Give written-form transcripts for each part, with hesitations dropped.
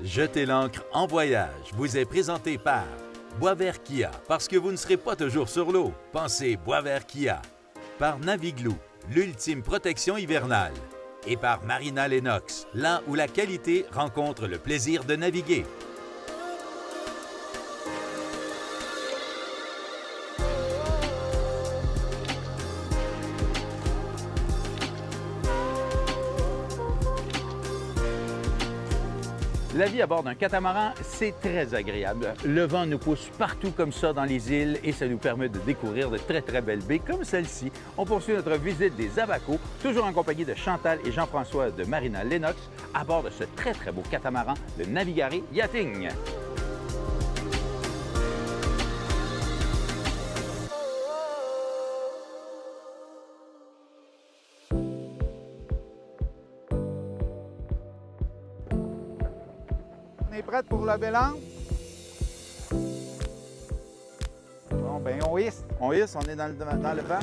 Jetez l'ancre en voyage vous est présenté par Boisvert Kia, parce que vous ne serez pas toujours sur l'eau. Pensez Boisvert Kia. Par Navigloo, l'ultime protection hivernale. Et par Marina Lennox, là où la qualité rencontre le plaisir de naviguer. La vie à bord d'un catamaran, c'est très agréable. Le vent nous pousse partout comme ça dans les îles et ça nous permet de découvrir de très belles baies comme celle-ci. On poursuit notre visite des Abacos, toujours en compagnie de Chantal et Jean-François de Marina Lennox, à bord de ce très beau catamaran de Navigare Yachting. On est prête pour le bailan? Bon, ben on hisse. On hisse, on est dans le vent.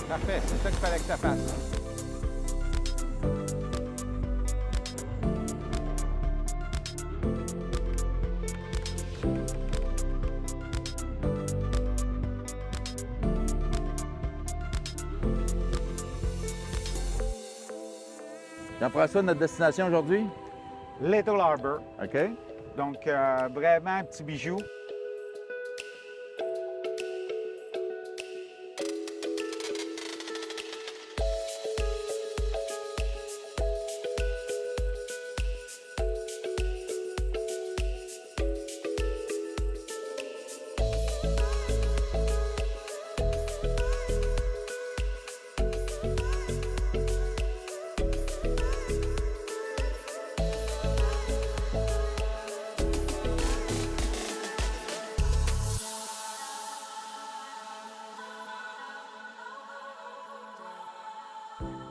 Parfait, c'est ça qu'il fallait que ça fasse. Jean-François, notre destination aujourd'hui? Little Harbor. OK. Donc, vraiment un petit bijou.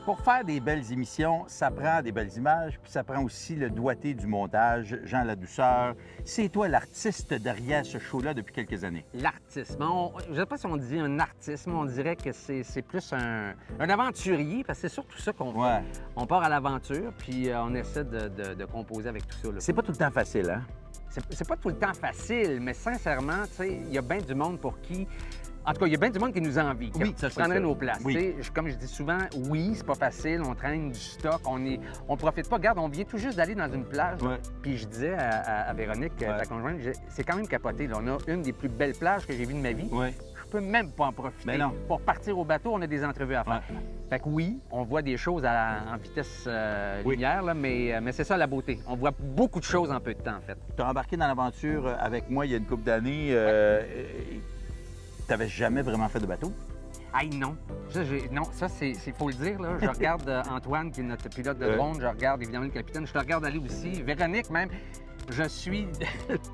Pour faire des belles émissions, ça prend des belles images, puis ça prend aussi le doigté du montage, Jean Ladouceur. C'est toi l'artiste derrière ce show-là depuis quelques années. L'artiste. Je ne sais pas si on dit un artiste, mais on dirait que c'est plus un aventurier, parce que c'est surtout ça qu'on fait. Ouais. On part à l'aventure, puis on essaie de composer avec tout ça. C'est pas tout le temps facile, hein? C'est pas tout le temps facile, mais sincèrement, tu sais, il y a bien du monde pour qui... En tout cas, il y a bien du monde qui nous envie, oui, qui prendrait nos places. Oui. Comme je dis souvent, oui, c'est pas facile, on traîne du stock, on profite pas. Regarde, on vient tout juste d'aller dans une plage, ouais. Puis je disais à Véronique, ta conjointe, c'est quand même capoté. Là. On a une des plus belles plages que j'ai vues de ma vie. Ouais. Je peux même pas en profiter. Mais non. Pour partir au bateau, on a des entrevues à faire. Ouais. Fait que oui, on voit des choses en vitesse lumière, là, mais c'est ça la beauté. On voit beaucoup de choses en peu de temps, en fait. Tu as embarqué dans l'aventure avec moi il y a une couple d'années. Tu n'avais jamais vraiment fait de bateau? Aïe, non. Non, ça, c'est faut le dire, là. Je regarde Antoine, qui est notre pilote de drone. Je regarde évidemment le capitaine. Je te regarde aller aussi. Véronique, même. Je suis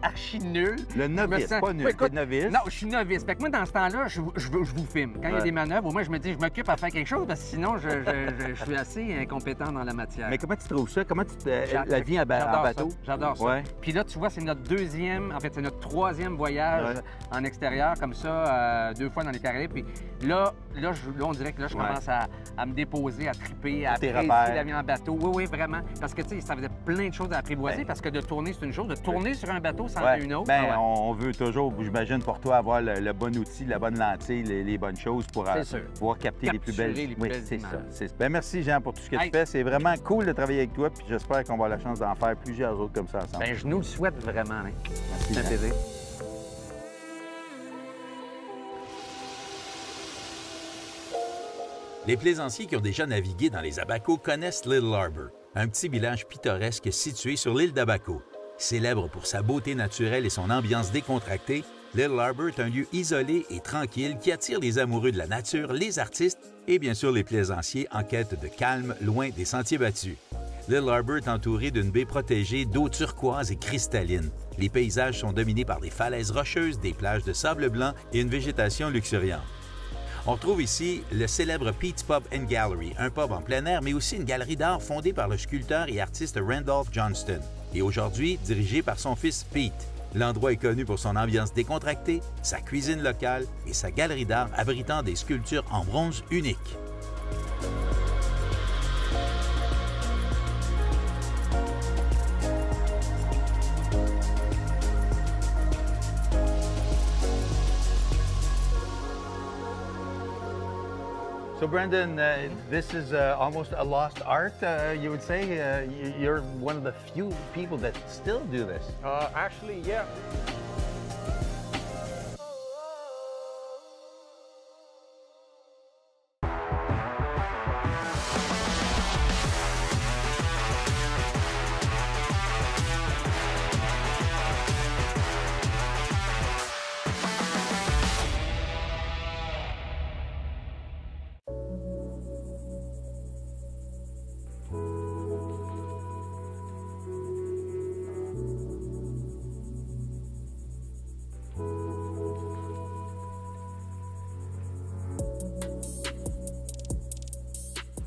archi nul. Le novice, pas nul, écoute, novice. Non, je suis novice. Fait que moi, dans ce temps-là, je vous filme. Quand il y a des manœuvres, moi, je me dis, je m'occupe à faire quelque chose, parce que sinon, je suis assez incompétent dans la matière. Mais comment tu trouves ça? Comment la vie en bateau? J'adore ça. Ouais. Puis là, tu vois, c'est notre deuxième, en fait, c'est notre troisième voyage en extérieur, comme ça, 2 fois dans les Caraïbes. Puis là, on dirait que là, je commence à me déposer, à triper, à apprécier la vie en bateau. Oui, vraiment. Parce que, tu sais, ça faisait plein de choses à apprivoiser, parce que de tourner, c'est une chose. De tourner sur un bateau, c'en est une autre. On veut toujours, j'imagine, pour toi, avoir le bon outil, la bonne lentille, les bonnes choses pour pouvoir capter les plus belles images. C'est ça. Merci, Jean, pour tout ce que tu fais. C'est vraiment cool de travailler avec toi, puis j'espère qu'on va avoir la chance d'en faire plusieurs autres comme ça ensemble. Je nous le souhaite vraiment. Hein. Merci, c'est un plaisir. Les plaisanciers qui ont déjà navigué dans les Abacos connaissent Little Harbor, un petit village pittoresque situé sur l'île d'Abaco. Célèbre pour sa beauté naturelle et son ambiance décontractée, Little Harbor est un lieu isolé et tranquille qui attire les amoureux de la nature, les artistes et bien sûr les plaisanciers en quête de calme, loin des sentiers battus. Little Harbor est entouré d'une baie protégée d'eau turquoise et cristalline. Les paysages sont dominés par des falaises rocheuses, des plages de sable blanc et une végétation luxuriante. On retrouve ici le célèbre Pete's Pub and Gallery, un pub en plein air, mais aussi une galerie d'art fondée par le sculpteur et artiste Randolph Johnston, et aujourd'hui dirigée par son fils Pete. L'endroit est connu pour son ambiance décontractée, sa cuisine locale et sa galerie d'art abritant des sculptures en bronze uniques. So Brendan, this is almost a lost art, you would say? You're one of the few people that still do this. Actually, yeah.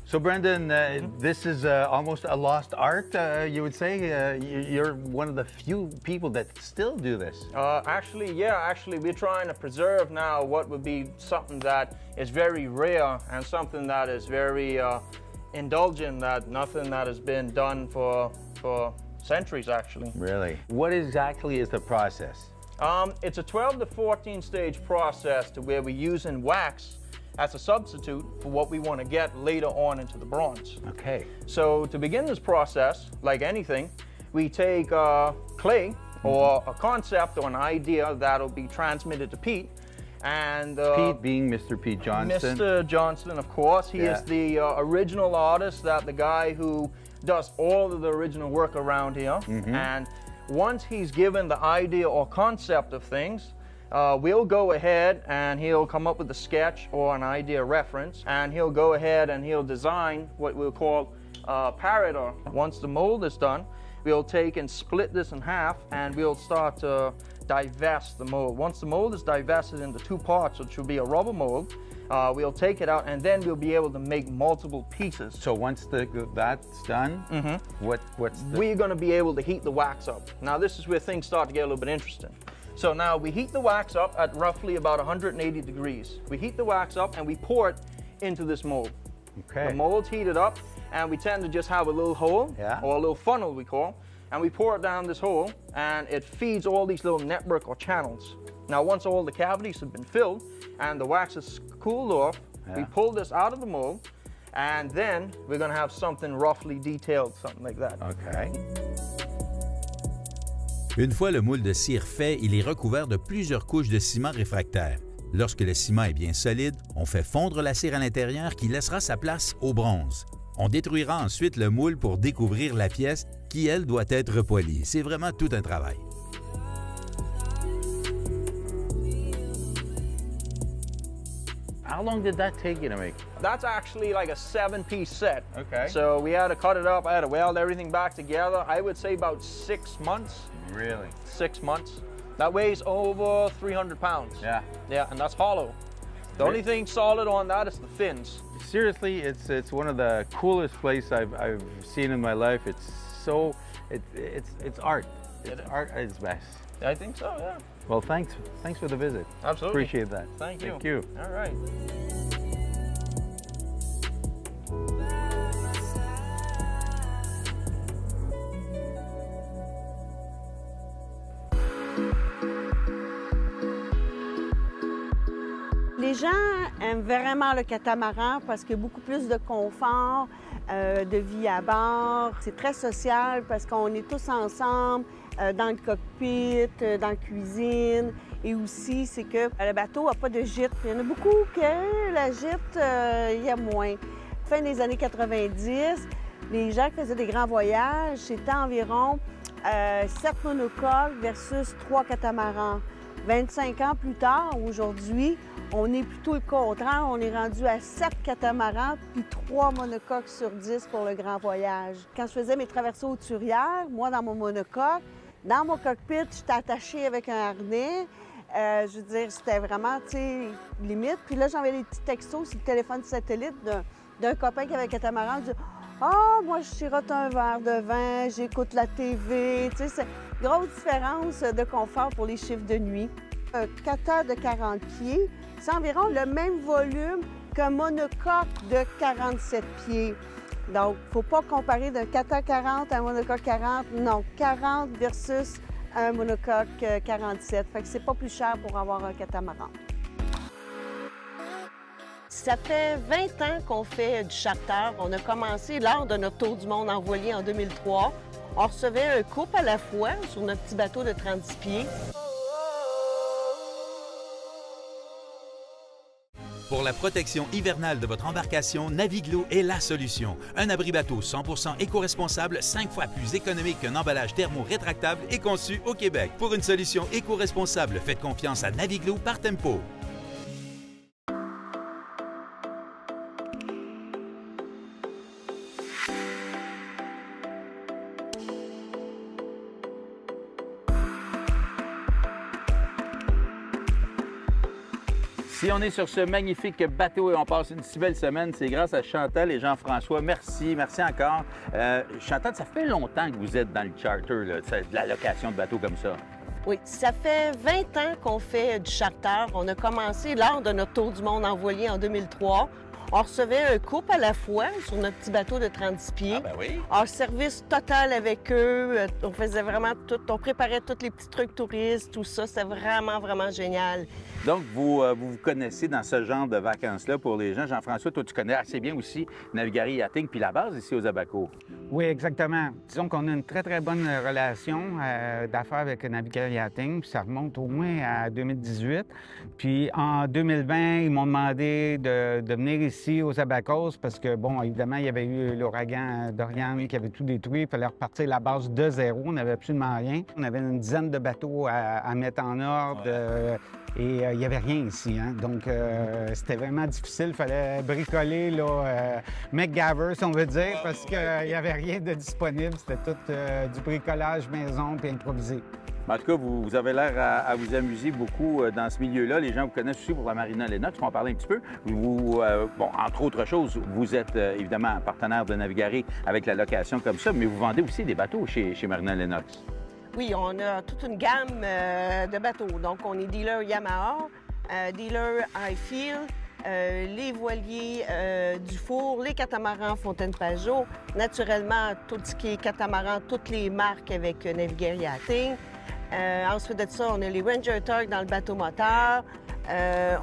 So Brendan, this is almost a lost art, you would say? You're one of the few people that still do this. Actually, yeah, actually we're trying to preserve now what would be something that is very rare and something that is very indulgent, that nothing that has been done for centuries actually. Really? What exactly is the process? It's a 12 to 14 stage process to where we're using wax as a substitute for what we want to get later on into the bronze. Okay. So to begin this process, like anything, we take clay or a concept or an idea that'll be transmitted to Pete. And Pete being Mr. Pete Johnston. Mr. Johnston, of course. He is the original artist, that the guy who does all of the original work around here. And once he's given the idea or concept of things, we'll go ahead and he'll come up with a sketch or an idea reference, and he'll go ahead and he'll design what we'll call a parator. Once the mold is done, we'll take and split this in half, and we'll start to divest the mold. Once the mold is divested into two parts, which will be a rubber mold, we'll take it out, and then we'll be able to make multiple pieces. So once that's done, we're going to be able to heat the wax up. Now this is where things start to get a little bit interesting. So now we heat the wax up at roughly about 180 degrees. We heat the wax up and we pour it into this mold. Okay. The mold's heated up, and we tend to just have a little hole, or a little funnel we call, and we pour it down this hole, and it feeds all these little network or channels. Now once all the cavities have been filled and the wax is cooled off, we pull this out of the mold, and then we're going to have something roughly detailed, something like that. Okay. Une fois le moule de cire fait, il est recouvert de plusieurs couches de ciment réfractaire. Lorsque le ciment est bien solide, on fait fondre la cire à l'intérieur qui laissera sa place au bronze. On détruira ensuite le moule pour découvrir la pièce qui, elle, doit être repolie. C'est vraiment tout un travail. How long did that take you to make? That's actually like a 7-piece set. Okay. So we had to cut it up, I had to weld everything back together. I would say about 6 months. Really? 6 months. That weighs over 300 pounds. Yeah. Yeah, and that's hollow. The only thing solid on that is the fins. Seriously, it's one of the coolest places I've seen in my life. It's so, it's art. It's art at its best. I think so, yeah. Well, thanks for the visit. Absolutely. Appreciate that. Thank you. Thank you. All right. Les gens aiment vraiment le catamaran parce qu'il y a beaucoup plus de confort, de vie à bord. C'est très social parce qu'on est tous ensemble dans le cockpit, dans la cuisine. Et aussi, c'est que le bateau n'a pas de gîte. Il y en a beaucoup que la gîte, il y a moins. Fin des années 90, les gens qui faisaient des grands voyages, c'était environ 7 monocoques versus 3 catamarans. 25 ans plus tard, aujourd'hui, on est plutôt le contraire. On est rendu à 7 catamarans puis 3 monocoques sur 10 pour le grand voyage. Quand je faisais mes traversées hauturières, moi, dans mon monocoque, dans mon cockpit, j'étais attachée avec un harnais. Je veux dire, c'était vraiment, tu sais, limite. Puis là, j'envoyais des petits textos sur le téléphone satellite d'un copain qui avait un catamaran. Je dis « Ah, moi, je sirote un verre de vin, j'écoute la TV. » Tu sais, Grosse différence de confort pour les chiffres de nuit. Un kata de 40 pieds, c'est environ le même volume qu'un monocoque de 47 pieds. Donc, il ne faut pas comparer d'un kata 40 à un monocoque 40. Non, 40 versus un monocoque 47. Fait que c'est pas plus cher pour avoir un catamaran. Ça fait 20 ans qu'on fait du charter. On a commencé lors de notre tour du monde en voilier en 2003. On recevait un couple à la fois sur notre petit bateau de 36 pieds. Pour la protection hivernale de votre embarcation, Naviglo est la solution. Un abri bateau 100% éco-responsable, 5 fois plus économique qu'un emballage thermo-rétractable et conçu au Québec. Pour une solution éco-responsable, faites confiance à Naviglo par Tempo. Si on est sur ce magnifique bateau et on passe une si belle semaine, c'est grâce à Chantal et Jean-François. Merci, merci encore. Chantal, ça fait longtemps que vous êtes dans le charter, là, de la location de bateaux comme ça. Oui, ça fait 20 ans qu'on fait du charter. On a commencé lors de notre tour du monde en voilier en 2003. On recevait un couple à la fois sur notre petit bateau de 36 pieds. Ah ben oui. Un service total avec eux. On faisait vraiment tout. On préparait tous les petits trucs touristes, tout ça. C'était vraiment, vraiment génial. Donc, vous connaissez dans ce genre de vacances-là pour les gens. Jean-François, toi, tu connais assez bien aussi Navigari Yachting puis la base ici aux Abacos. Oui, exactement. Disons qu'on a une très, très bonne relation d'affaires avec Navigari Yachting, puis ça remonte au moins à 2018. Puis en 2020, ils m'ont demandé de venir ici aux Abacos parce que, bon, évidemment, il y avait eu l'ouragan Dorian qui avait tout détruit. Il fallait repartir la base de zéro. On n'avait absolument rien. On avait une dizaine de bateaux à mettre en ordre. Ouais. Et il n'y avait rien ici, hein? Donc c'était vraiment difficile. Il fallait bricoler, là, MacGyver, si on veut dire, parce qu'il n'y avait rien de disponible. C'était tout du bricolage maison puis improvisé. En tout cas, vous avez l'air à vous amuser beaucoup dans ce milieu-là. Les gens vous connaissent aussi pour la Marina Lennox. On va en parler un petit peu. Bon, entre autres choses, vous êtes évidemment partenaire de Navigari avec la location comme ça, mais vous vendez aussi des bateaux chez Marina Lennox. Oui, on a toute une gamme de bateaux. Donc, on est dealer Yamaha, dealer Highfield, les voiliers Dufour, les catamarans Fontaine-Pajot, naturellement, tout ce qui est catamaran, toutes les marques avec Navigari Yachting. Ensuite de ça, on a les Ranger Turk dans le bateau moteur.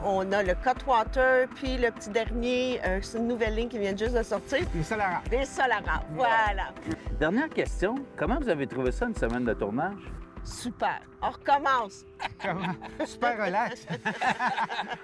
On a le Cutwater, puis le petit dernier, c'est une nouvelle ligne qui vient juste de sortir. Les Solara. Les Solara, voilà. Dernière question, comment vous avez trouvé ça, une semaine de tournage? Super. On recommence. Super relax.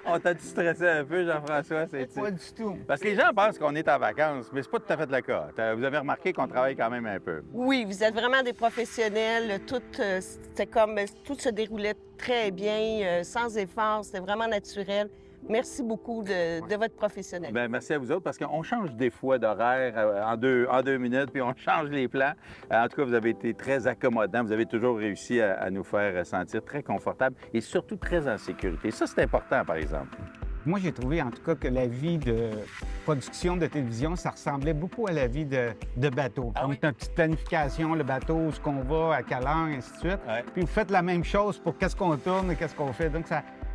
On t'a stressé un peu, Jean-François? Pas du tout. Parce que les gens pensent qu'on est en vacances, mais c'est pas tout à fait le cas. Vous avez remarqué qu'on travaille quand même un peu. Oui, vous êtes vraiment des professionnels. Tout se déroulait très bien, sans effort. C'était vraiment naturel. Merci beaucoup de votre professionnel. Bien, merci à vous autres, parce qu'on change des fois d'horaire en deux minutes, puis on change les plans. En tout cas, vous avez été très accommodants. Vous avez toujours réussi à nous faire sentir très confortables et surtout très en sécurité. Ça, c'est important, par exemple. Moi, j'ai trouvé, en tout cas, que la vie de production de télévision, ça ressemblait beaucoup à la vie de bateau. Ah oui? C'est une petite planification, le bateau, où est-ce qu'on va, à quelle heure, ainsi de suite. Ouais. Puis vous faites la même chose pour qu'est-ce qu'on tourne et qu'est-ce qu'on fait. Donc,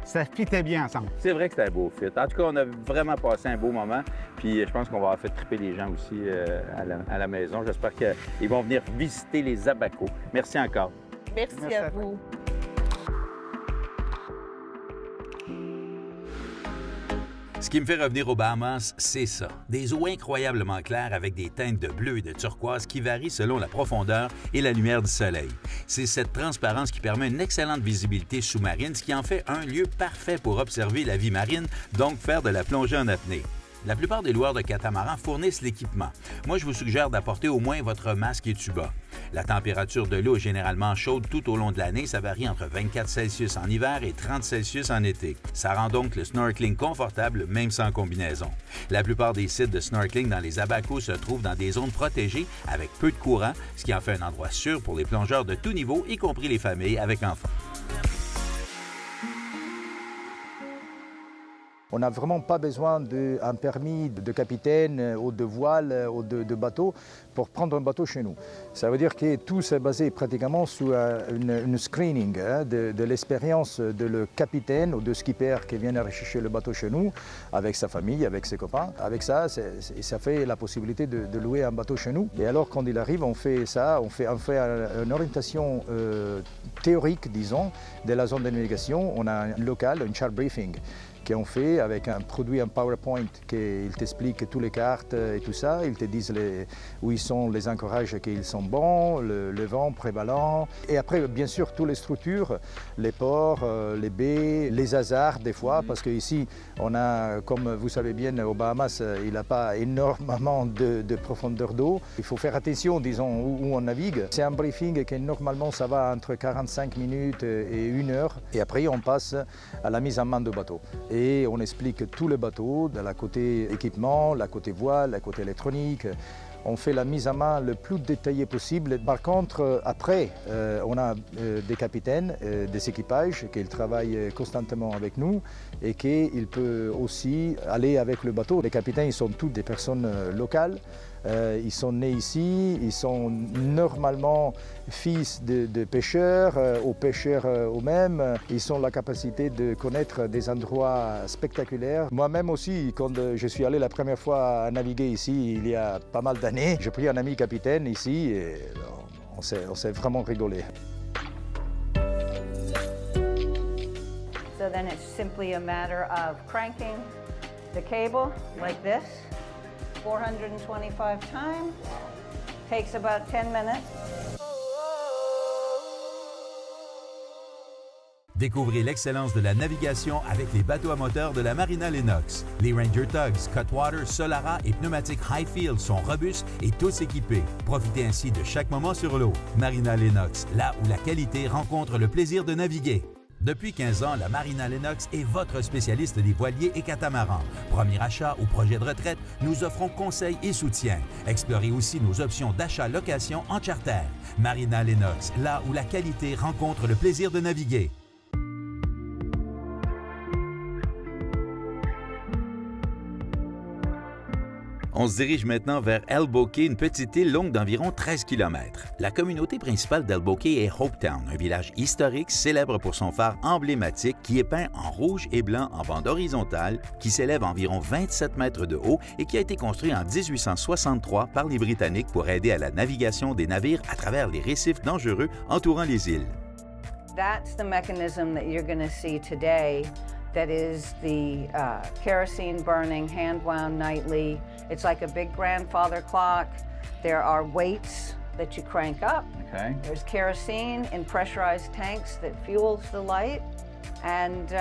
ça fitait bien ensemble. C'est vrai que c'était un beau fit. En tout cas, on a vraiment passé un beau moment. Puis je pense qu'on va faire triper les gens aussi à la maison. J'espère qu'ils vont venir visiter les Abacos. Merci encore. Merci à vous. Ce qui me fait revenir aux Bahamas, c'est ça. Des eaux incroyablement claires avec des teintes de bleu et de turquoise qui varient selon la profondeur et la lumière du soleil. C'est cette transparence qui permet une excellente visibilité sous-marine, ce qui en fait un lieu parfait pour observer la vie marine, donc faire de la plongée en apnée. La plupart des loueurs de catamarans fournissent l'équipement. Moi, je vous suggère d'apporter au moins votre masque et tuba. La température de l'eau est généralement chaude tout au long de l'année. Ça varie entre 24 Celsius en hiver et 30 Celsius en été. Ça rend donc le snorkeling confortable, même sans combinaison. La plupart des sites de snorkeling dans les Abacos se trouvent dans des zones protégées avec peu de courant, ce qui en fait un endroit sûr pour les plongeurs de tout niveau, y compris les familles avec enfants. On n'a vraiment pas besoin d'un permis de capitaine ou de voile ou de bateau pour prendre un bateau chez nous. Ça veut dire que tout s'est basé pratiquement sur une screening de l'expérience de le capitaine ou de skipper qui vient rechercher le bateau chez nous avec sa famille, avec ses copains. Avec ça, ça fait la possibilité de louer un bateau chez nous. Et alors quand il arrive, on fait ça, on fait une orientation théorique, disons, de la zone de navigation. On a un local, un chart briefing, qu'on fait avec un produit, un PowerPoint, qui t'explique toutes les cartes et tout ça. Ils te disent où ils sont les ancorages, qu'ils sont bons, le vent prévalent. Et après, bien sûr, toutes les structures, les ports, les baies, les hasards des fois, parce qu'ici, on a, comme vous savez bien, aux Bahamas, il n'a pas énormément de profondeur d'eau. Il faut faire attention, disons, où on navigue. C'est un briefing qui, normalement, ça va entre 45 minutes et 1 heure. Et après, on passe à la mise en main du bateau. Et on explique tout le bateau, de la côté équipement, la côté voile, la côté électronique. On fait la mise en main le plus détaillée possible. Par contre, après, on a des capitaines, des équipages qui travaillent constamment avec nous et qu'ils peuvent aussi aller avec le bateau. Les capitaines, ils sont tous des personnes locales. Ils sont nés ici, ils sont normalement fils de pêcheurs ou pêcheurs eux-mêmes. Ils ont la capacité de connaître des endroits spectaculaires. Moi-même aussi, quand je suis allé la première fois à naviguer ici, il y a pas mal d'années, j'ai pris un ami capitaine ici et on s'est vraiment rigolé. So then it's simply a matter of cranking the cable like this. 425 times, takes about 10 minutes. Découvrez l'excellence de la navigation avec les bateaux à moteur de la Marina Lennox. Les Ranger Tugs, Cutwater, Solara et pneumatiques Highfield sont robustes et tous équipés. Profitez ainsi de chaque moment sur l'eau. Marina Lennox, là où la qualité rencontre le plaisir de naviguer. Depuis 15 ans, la Marina Lennox est votre spécialiste des voiliers et catamarans. Premier achat ou projet de retraite, nous offrons conseils et soutien. Explorez aussi nos options d'achat-location en charter. Marina Lennox, là où la qualité rencontre le plaisir de naviguer. On se dirige maintenant vers Elbow Cay, une petite île longue d'environ 13 km. La communauté principale d'Elbow Cay est Hopetown, un village historique célèbre pour son phare emblématique qui est peint en rouge et blanc en bande horizontale, qui s'élève environ 27 mètres de haut et qui a été construit en 1863 par les Britanniques pour aider à la navigation des navires à travers les récifs dangereux entourant les îles. That's the mechanism that you're going to see today. That is the kerosene burning, hand wound nightly. It's like a big grandfather clock. There are weights that you crank up. Okay. There's kerosene in pressurized tanks that fuels the light. And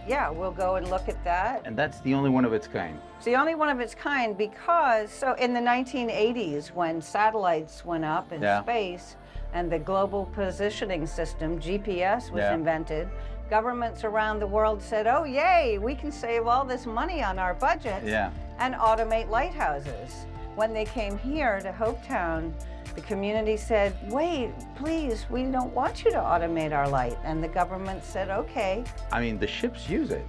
yeah, we'll go and look at that. And that's the only one of its kind? It's the only one of its kind because, so in the 1980s when satellites went up in space and the Global Positioning System, GPS, was invented, governments around the world said, oh, yay, we can save all this money on our budget and automate lighthouses. When they came here to Hopetown, the community said, wait, please, we don't want you to automate our light. And the government said, okay. I mean, the ships use it.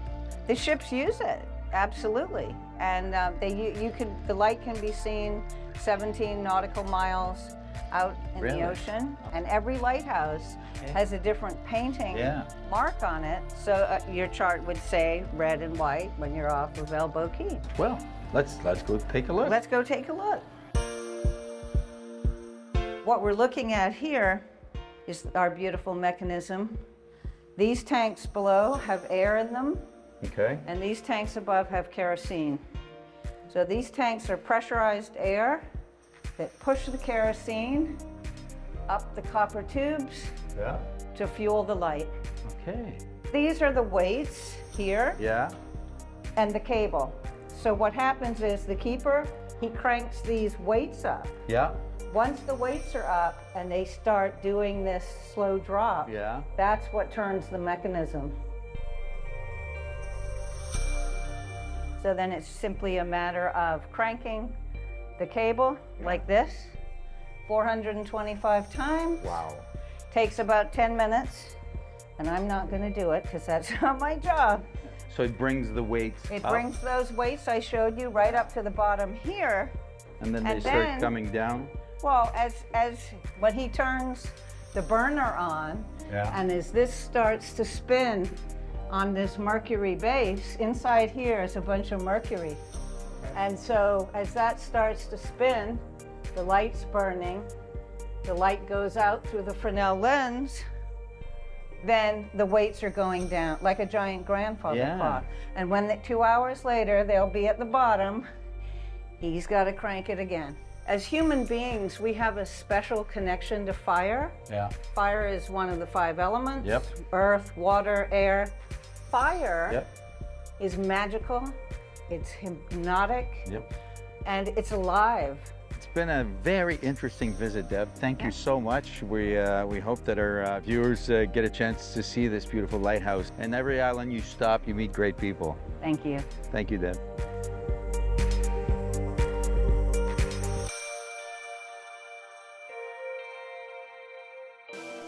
The ships use it, absolutely. And the light can be seen 17 nautical miles out in the ocean, and every lighthouse has a different painting mark on it. So your chart would say red and white when you're off of Elbow Cay. Well, let's go take a look. Let's go take a look. What we're looking at here is our beautiful mechanism. These tanks below have air in them, and these tanks above have kerosene. So these tanks are pressurized air that push the kerosene up the copper tubes to fuel the light. Okay. These are the weights here and the cable. So what happens is the keeper, he cranks these weights up. Once the weights are up and they start doing this slow drop, that's what turns the mechanism. So then it's simply a matter of cranking the cable like this, 425 times. Wow. Takes about 10 minutes, and I'm not going to do it because that's not my job. So it brings the weights It up, brings those weights I showed you right up to the bottom here. and then they start coming down. Well, as when he turns the burner on, and as this starts to spin on this mercury base, inside here is a bunch of mercury. And so as that starts to spin, the light's burning, the light goes out through the Fresnel lens, then the weights are going down like a giant grandfather clock. And when 2 hours later, they'll be at the bottom, he's got to crank it again. As human beings, we have a special connection to fire. Yeah. Fire is one of the 5 elements. Yep. Earth, water, air. Fire Yep. is magical, it's hypnotic, and it's alive. It's been a very interesting visit, Deb. Thank you so much. We hope that our viewers get a chance to see this beautiful lighthouse. And every island you stop, you meet great people. Thank you. Thank you, Deb.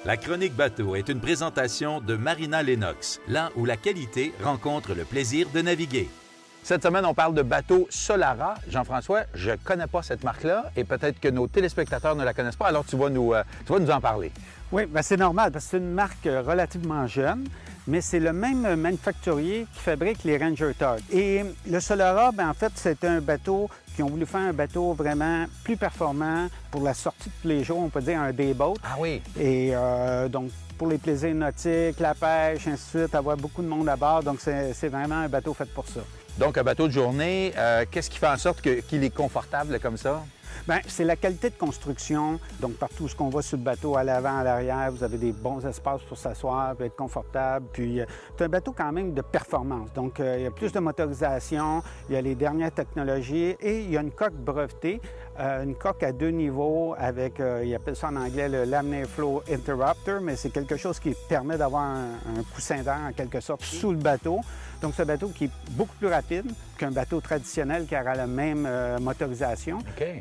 La chronique bateau est une présentation de Marina Lennox, là où la qualité rencontre le plaisir de naviguer. Cette semaine, on parle de bateau Solara. Jean-François, je ne connais pas cette marque-là et peut-être que nos téléspectateurs ne la connaissent pas, alors tu vas nous en parler. Oui, bien c'est normal parce que c'est une marque relativement jeune, mais c'est le même manufacturier qui fabrique les Ranger Tug. Et le Solara, bien, en fait, c'est un bateau qui ont voulu faire un bateau vraiment plus performant pour la sortie de tous les jours, on peut dire un day boat. Ah oui? Et donc, pour les plaisirs nautiques, la pêche, ainsi de suite, avoir beaucoup de monde à bord. Donc, c'est vraiment un bateau fait pour ça. Donc, un bateau de journée, qu'est-ce qui fait en sorte qu'il est confortable comme ça? Bien, c'est la qualité de construction. Donc, partout où on va sur le bateau, à l'avant, à l'arrière, vous avez des bons espaces pour s'asseoir, puis être confortable. Puis, c'est un bateau quand même de performance. Donc, il y a plus de motorisation, il y a les dernières technologies et il y a une coque brevetée, une coque à 2 niveaux avec, ils appellent ça en anglais le Laminar Flow Interrupter, mais c'est quelque chose qui permet d'avoir un coussin d'air en quelque sorte sous le bateau. Donc, c'est un bateau qui est beaucoup plus rapide qu'un bateau traditionnel qui aura la même motorisation.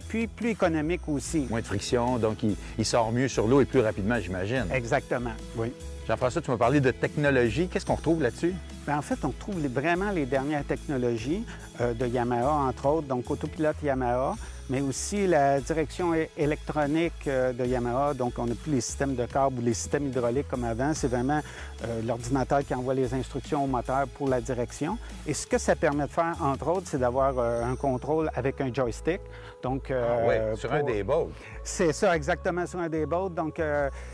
Puis, plus économique aussi. Moins de friction, donc il sort mieux sur l'eau et plus rapidement, j'imagine. Exactement, oui. Jean-François, tu m'as parlé de technologie. Qu'est-ce qu'on retrouve là-dessus? Bien, en fait, on trouve vraiment les dernières technologies de Yamaha, entre autres, donc autopilote Yamaha, mais aussi la direction électronique de Yamaha. Donc, on n'a plus les systèmes de câbles ou les systèmes hydrauliques comme avant. C'est vraiment l'ordinateur qui envoie les instructions au moteur pour la direction. Et ce que ça permet de faire, entre autres, c'est d'avoir un contrôle avec un joystick. Donc, sur un day boat. C'est ça, exactement, sur un day boat. Donc,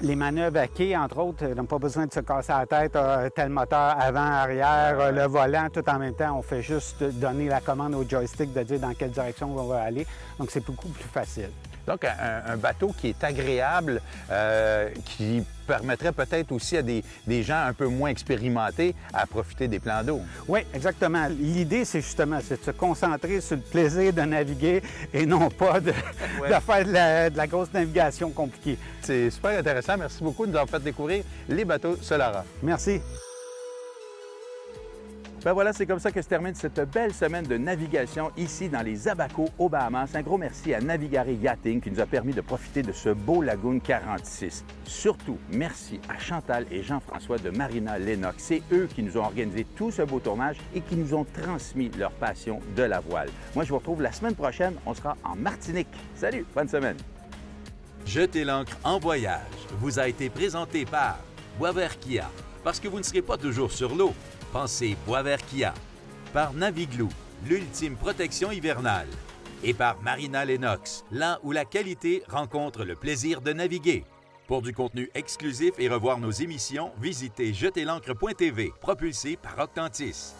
les manœuvres à quai, entre autres, n'ont pas besoin de se casser la tête, tel moteur avant, arrière, le volant, tout en même temps. On fait juste donner la commande au joystick de dire dans quelle direction on va aller. Donc, c'est beaucoup plus facile. Donc, un bateau qui est agréable, qui permettrait peut-être aussi à des gens un peu moins expérimentés à profiter des plans d'eau. Oui, exactement. L'idée, c'est justement de se concentrer sur le plaisir de naviguer et non pas de faire de la grosse navigation compliquée. C'est super intéressant. Merci beaucoup de nous avoir fait découvrir les bateaux Solara. Merci. Ben voilà, c'est comme ça que se termine cette belle semaine de navigation ici dans les Abacos aux Bahamas. Un gros merci à Navigare Yachting qui nous a permis de profiter de ce beau Lagoon 46. Surtout, merci à Chantal et Jean-François de Marina Lennox. C'est eux qui nous ont organisé tout ce beau tournage et qui nous ont transmis leur passion de la voile. Moi, je vous retrouve la semaine prochaine. On sera en Martinique. Salut, bonne semaine. Jetez l'ancre en voyage vous a été présenté par Boisvert Kia. Parce que vous ne serez pas toujours sur l'eau. Pensez Boisvert Kia, par Navigloo, l'ultime protection hivernale, et par Marina Lennox, là où la qualité rencontre le plaisir de naviguer. Pour du contenu exclusif et revoir nos émissions, visitez jetezlancre.tv, propulsé par Octantis.